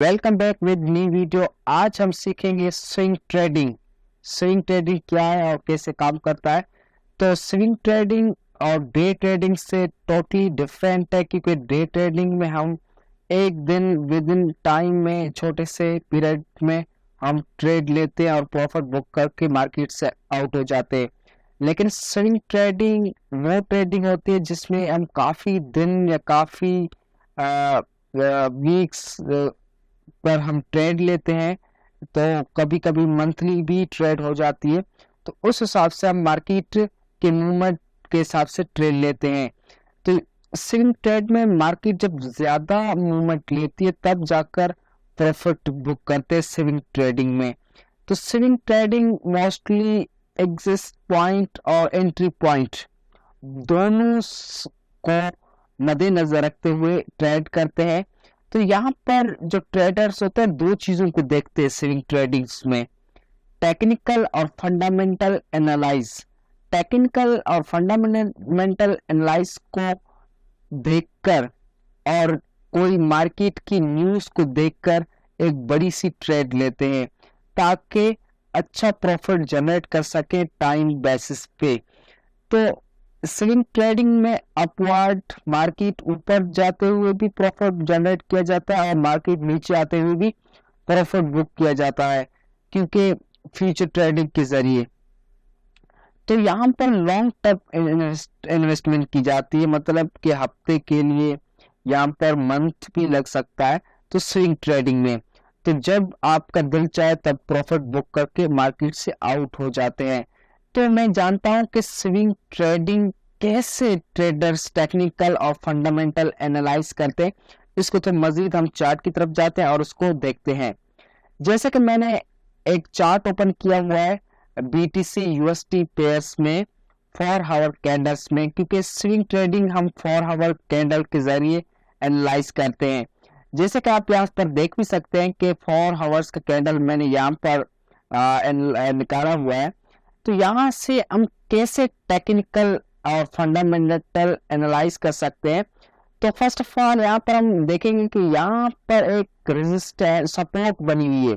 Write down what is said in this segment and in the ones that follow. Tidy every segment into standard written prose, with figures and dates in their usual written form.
Welcome back with new video. आज हम सीखेंगे स्विंग ट्रेडिंग। स्विंग ट्रेडिंग क्या है और कैसे काम करता है। तो स्विंग ट्रेडिंग और डे ट्रेडिंग से टोटली डिफरेंट है, क्योंकि डे ट्रेडिंग में हम एक दिन विद इन टाइम में छोटे से पीरियड में हम ट्रेड लेते हैं और प्रॉफिट बुक करके मार्केट से आउट हो जाते हैं। लेकिन स्विंग ट्रेडिंग वो ट्रेडिंग होती है जिसमें हम काफी दिन या काफी वीक्स पर हम ट्रेड लेते हैं। तो कभी कभी मंथली भी ट्रेड हो जाती है, तो उस हिसाब से हम मार्केट के मूवमेंट के हिसाब से ट्रेड लेते हैं। तो स्विंग ट्रेड में मार्केट जब ज्यादा मूवमेंट लेती है तब जाकर प्रॉफिट बुक करते हैं स्विंग ट्रेडिंग में। तो swing trading mostly exit point और एंट्री पॉइंट दोनों को मद्देनजर रखते हुए ट्रेड करते हैं। तो यहाँ पर जो ट्रेडर्स होते हैं दो चीजों को देखते हैं स्विंग ट्रेडिंग्स में, टेक्निकल और फंडामेंटल एनालाइज। टेक्निकल और फंडामेंटल एनालाइज को देखकर और कोई मार्केट की न्यूज को देखकर एक बड़ी सी ट्रेड लेते हैं ताकि अच्छा प्रॉफिट जनरेट कर सके टाइम बेसिस पे। तो स्विंग ट्रेडिंग में अपवर्ड मार्केट ऊपर जाते हुए भी प्रॉफिट जनरेट किया जाता है और मार्केट नीचे आते हुए भी प्रॉफिट बुक किया जाता है, क्योंकि फ्यूचर ट्रेडिंग के जरिए। तो यहाँ पर लॉन्ग टर्म इन्वेस्टमेंट की जाती है, मतलब कि हफ्ते के लिए, यहाँ पर मंथ भी लग सकता है। तो स्विंग ट्रेडिंग में तो जब आपका दिल चाहे तब प्रॉफिट बुक करके मार्केट से आउट हो जाते हैं। तो मैं जानता हूं कि स्विंग ट्रेडिंग कैसे ट्रेडर्स टेक्निकल और फंडामेंटल एनालाइज करते हैं। इसको तो मजीद हम चार्ट की तरफ जाते हैं और उसको देखते हैं। जैसे कि मैंने एक चार्ट ओपन किया हुआ है BTC USD पेयर्स में 4 आवर कैंडल्स में, क्योंकि स्विंग ट्रेडिंग हम 4 आवर कैंडल के जरिए एनालाइज करते हैं। जैसे कि आप यहाँ पर देख भी सकते हैं कि 4 आवर्स का कैंडल मैंने यहाँ पर निकाला हुआ है। तो यहाँ से हम कैसे टेक्निकल और फंडामेंटल एनालाइज कर सकते हैं। तो फर्स्ट ऑफ ऑल यहाँ पर हम देखेंगे कि यहाँ पर एक रेजिस्टेंस सपोर्ट बनी हुई है।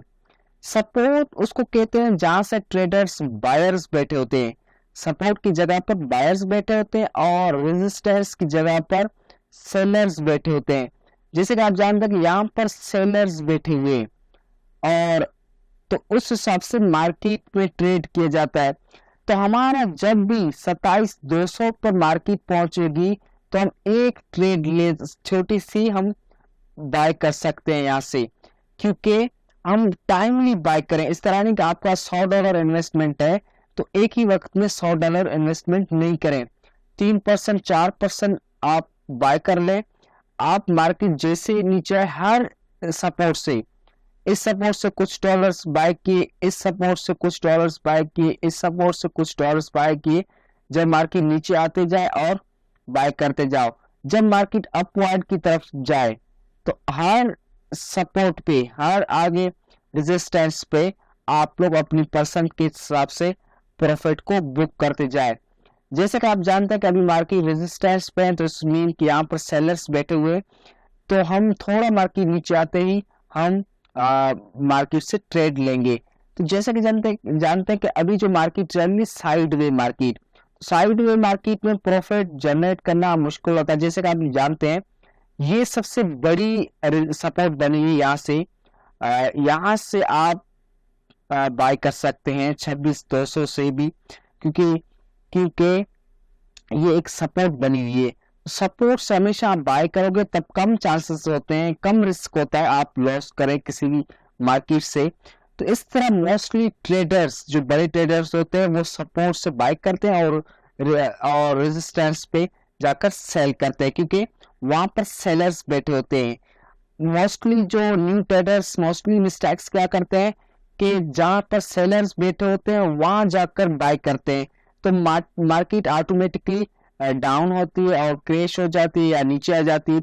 सपोर्ट उसको कहते हैं जहां से ट्रेडर्स बायर्स बैठे होते हैं। सपोर्ट की जगह पर बायर्स बैठे होते हैं और रेजिस्टेंस की जगह पर सेलर्स बैठे होते हैं। जैसे कि आप जानते हैं कि यहाँ पर सेलर्स बैठे हुए हैं और तो उस हिसाब से मार्केट में ट्रेड किया जाता है। तो हमारा जब भी 27,200 पर मार्केट पहुंचेगी तो हम एक ट्रेड ले छोटी सी हम बाय कर सकते हैं यहाँ से, क्योंकि हम टाइमली बाय करें। इस तरह नहीं कि आपका $100 इन्वेस्टमेंट है तो एक ही वक्त में $100 इन्वेस्टमेंट नहीं करें। 3% 4% आप बाय कर लें। आप मार्केट जैसे नीचे हर सपोर्ट से, इस सपोर्ट से कुछ डॉलर्स बाय किए, इस सपोर्ट से कुछ डॉलर्स बाय किए, इस सपोर्ट से कुछ डॉलर्स बाय किए। जब मार्केट नीचे आते जाए और बाय करते जाओ। जब मार्केट अपवर्ड की तरफ जाए तो हर सपोर्ट पे, हर आगे रेजिस्टेंस पे आप लोग अपनी परसेंट के हिसाब से प्रॉफिट को बुक करते जाए। जैसे कि आप जानते हैं कि अभी मार्केट रेजिस्टेंस पे है, तो इस मीन कि यहाँ पर सेलर्स बैठे हुए, तो हम थोड़ा मार्केट नीचे आते ही हम मार्केट से ट्रेड लेंगे। तो जैसा कि जानते हैं कि अभी जो मार्केट चल रही साइड वे मार्केट में प्रॉफिट जनरेट करना मुश्किल होता है। जैसे कि आप जानते हैं ये सबसे बड़ी सपोर्ट बनी हुई, यहाँ से आप बाय कर सकते हैं 26,200 से भी, क्योंकि ये एक सपोर्ट बनी हुई है। सपोर्ट से हमेशा आप बाय करोगे तब कम चांसेस होते हैं, कम रिस्क होता है आप लॉस करें किसी भी मार्केट से। तो इस तरह मोस्टली ट्रेडर्स, जो बड़े ट्रेडर्स होते हैं, वो सपोर्ट से बाय करते हैं और रेजिस्टेंस पे जाकर सेल करते हैं, क्योंकि वहां पर सेलर्स बैठे होते हैं। मोस्टली जो न्यू ट्रेडर्स मोस्टली मिस्टेक्स क्या करते हैं कि जहां पर सेलर्स बैठे होते हैं वहां जाकर बाय करते हैं। तो मार्केट ऑटोमेटिकली डाउन होती है और क्रैश हो जाती है या नीचे आ जाती है,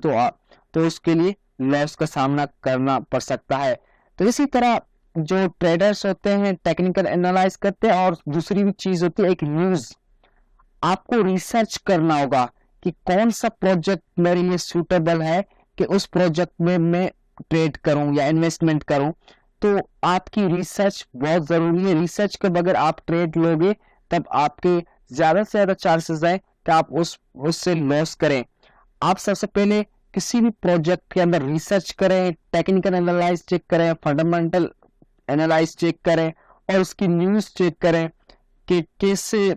तो इसके लिए लॉस का सामना करना पड़ सकता है। तो इसी तरह जो ट्रेडर्स होते हैं टेक्निकल एनालाइज करते हैं। और दूसरी भी चीज होती है एक न्यूज। आपको रिसर्च करना होगा कि कौन सा प्रोजेक्ट मेरे लिए सूटेबल है कि उस प्रोजेक्ट में मैं ट्रेड करूं या इन्वेस्टमेंट करूं, तो आपकी रिसर्च बहुत ज़रूरी है। रिसर्च के बगैर आप ट्रेड लोगे तब आपके ज़्यादा से ज़्यादा चांसेस है कि आप उससे लॉस करें। आप सबसे पहले किसी भी प्रोजेक्ट के अंदर रिसर्च करें, टेक्निकल एनालाइज चेक करें, फंडामेंटल एनालाइज चेक करें और उसकी न्यूज़ चेक करें कि कैसे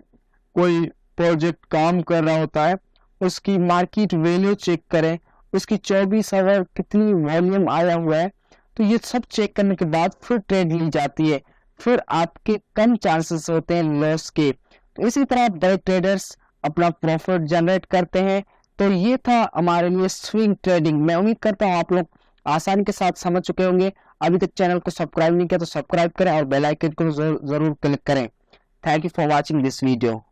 कोई प्रोजेक्ट काम कर रहा होता है, उसकी मार्केट वैल्यू चेक करें, उसकी 24 आवर कितनी वॉल्यूम आया हुआ है। तो ये सब चेक करने के बाद फिर ट्रेड ली जाती है, फिर आपके कम चांसेस होते हैं लॉस के। तो इसी तरह बड़े ट्रेडर्स अपना प्रॉफिट जनरेट करते हैं। तो ये था हमारे लिए स्विंग ट्रेडिंग। मैं उम्मीद करता हूँ आप लोग आसानी के साथ समझ चुके होंगे। अभी तक चैनल को सब्सक्राइब नहीं किया तो सब्सक्राइब करें और बेल आइकन को जरूर क्लिक करें। Thank you for watching this video.